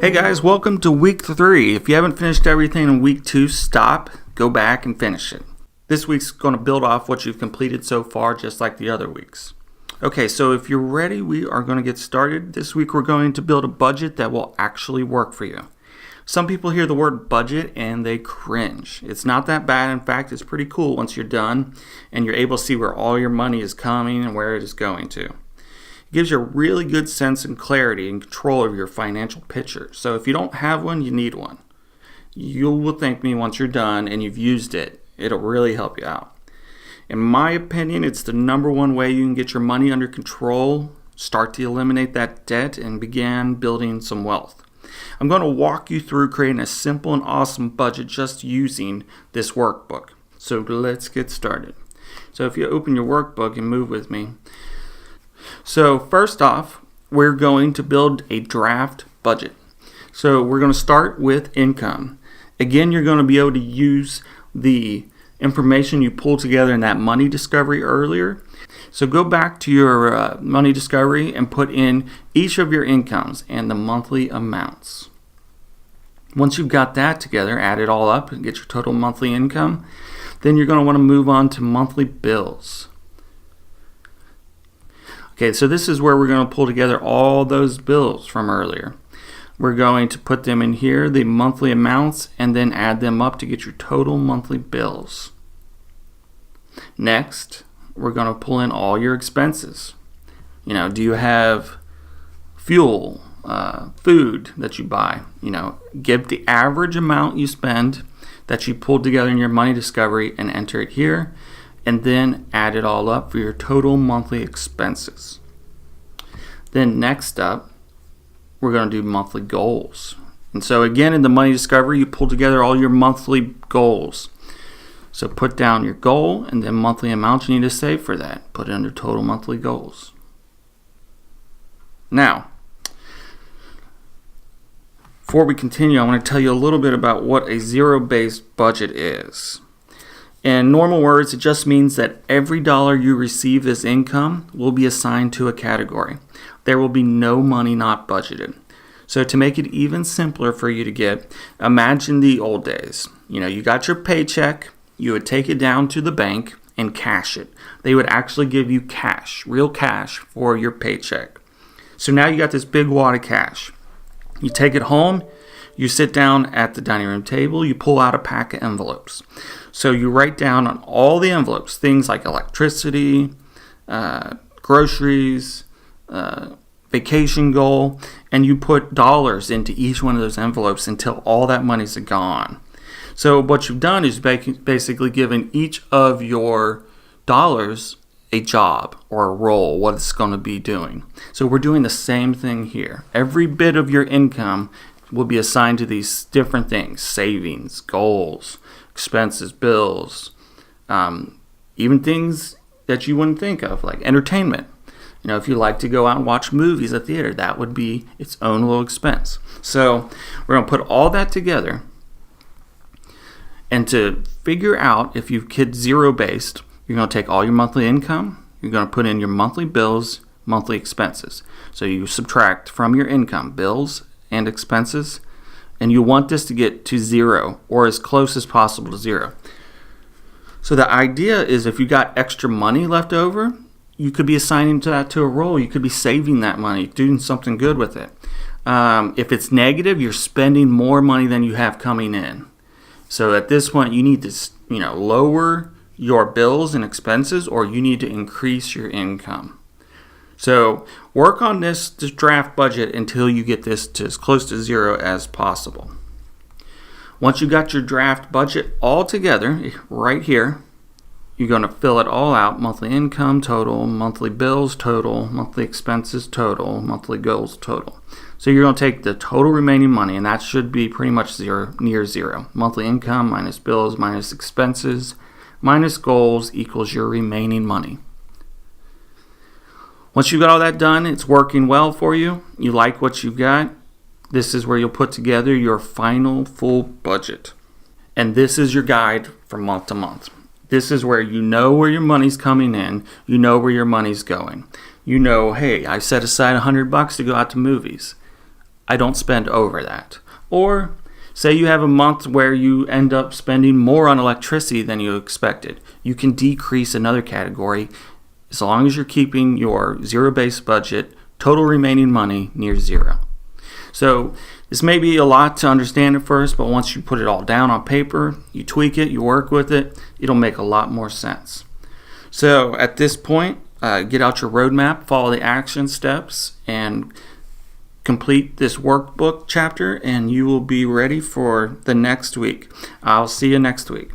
Hey guys, welcome to week 3. If you haven't finished everything in week 2, stop, go back and finish it. This week's going to build off what you've completed so far, just like the other weeks. Okay, so if you're ready, we are going to get started. This week we're going to build a budget that will actually work for you. Some people hear the word budget and they cringe. It's not that bad. In fact, it's pretty cool once you're done and you're able to see where all your money is coming and where it is going to. It gives you a really good sense and clarity and control of your financial picture. So if you don't have one, you need one. You will thank me once you're done and you've used it. It'll really help you out. In my opinion, it's the number one way you can get your money under control, start to eliminate that debt, and begin building some wealth. I'm going to walk you through creating a simple and awesome budget just using this workbook. So let's get started. So if you open your workbook and move with me. So first off, we're going to build a draft budget. So we're going to start with income. Again, you're going to be able to use the information you pulled together in that money discovery earlier. So go back to your money discovery and put in each of your incomes and the monthly amounts. Once you've got that together, add it all up and get your total monthly income. Then you're going to want to move on to monthly bills. Okay, so this is where we're going to pull together all those bills from earlier. We're going to put them in here, the monthly amounts, and then add them up to get your total monthly bills. Next, we're going to pull in all your expenses. Do you have fuel, food that you buy? Give the average amount you spend that you pulled together in your money discovery and enter it here, and then add it all up for your total monthly expenses. Then next up, we're going to do monthly goals. And so again, in the money discovery, you pull together all your monthly goals. So put down your goal and then monthly amount you need to save for that. Put it under total monthly goals. Now, before we continue, I want to tell you a little bit about what a zero-based budget is. In normal words, it just means that every dollar you receive as income will be assigned to a category. There will be no money not budgeted. So to make it even simpler for you to get, imagine the old days. You got your paycheck, you would take it down to the bank and cash it. They would actually give you cash, real cash for your paycheck. So now you got this big wad of cash. You take it home, you sit down at the dining room table, you pull out a pack of envelopes. So you write down on all the envelopes things like electricity, groceries, vacation goal, and you put dollars into each one of those envelopes until all that money's gone. So what you've done is basically given each of your dollars a job or a role, what it's going to be doing. So we're doing the same thing here. Every bit of your income will be assigned to these different things: savings, goals, expenses, bills, even things that you wouldn't think of, like entertainment. If you like to go out and watch movies at theater, that would be its own little expense. So we're going to put all that together. And to figure out if you've kid zero-based, you're going to take all your monthly income, you're going to put in your monthly bills, monthly expenses. So you subtract from your income bills and expenses, and you want this to get to zero or as close as possible to zero. So the idea is if you got extra money left over, you could be assigning that to a role. You could be saving that money, doing something good with it. If it's negative, you're spending more money than you have coming in. So at this point, you need to lower your bills and expenses, or you need to increase your income. So work on this draft budget until you get this to as close to zero as possible. Once you got your draft budget all together, right here, you're going to fill it all out: monthly income total, monthly bills total, monthly expenses total, monthly goals total. So you're going to take the total remaining money, and that should be pretty much zero, near zero. Monthly income minus bills minus expenses minus goals equals your remaining money. Once you've got all that done, it's working well for you, you like what you've got, this is where you'll put together your final full budget. And this is your guide from month to month. This is where you know where your money's coming in, you know where your money's going. You know, hey, I set aside $100 to go out to movies. I don't spend over that. Or say you have a month where you end up spending more on electricity than you expected. You can decrease another category as long as you're keeping your zero-based budget, total remaining money, near zero. So this may be a lot to understand at first, but once you put it all down on paper, you tweak it, you work with it, it'll make a lot more sense. So at this point, get out your roadmap, follow the action steps, and complete this workbook chapter, and you will be ready for the next week. I'll see you next week.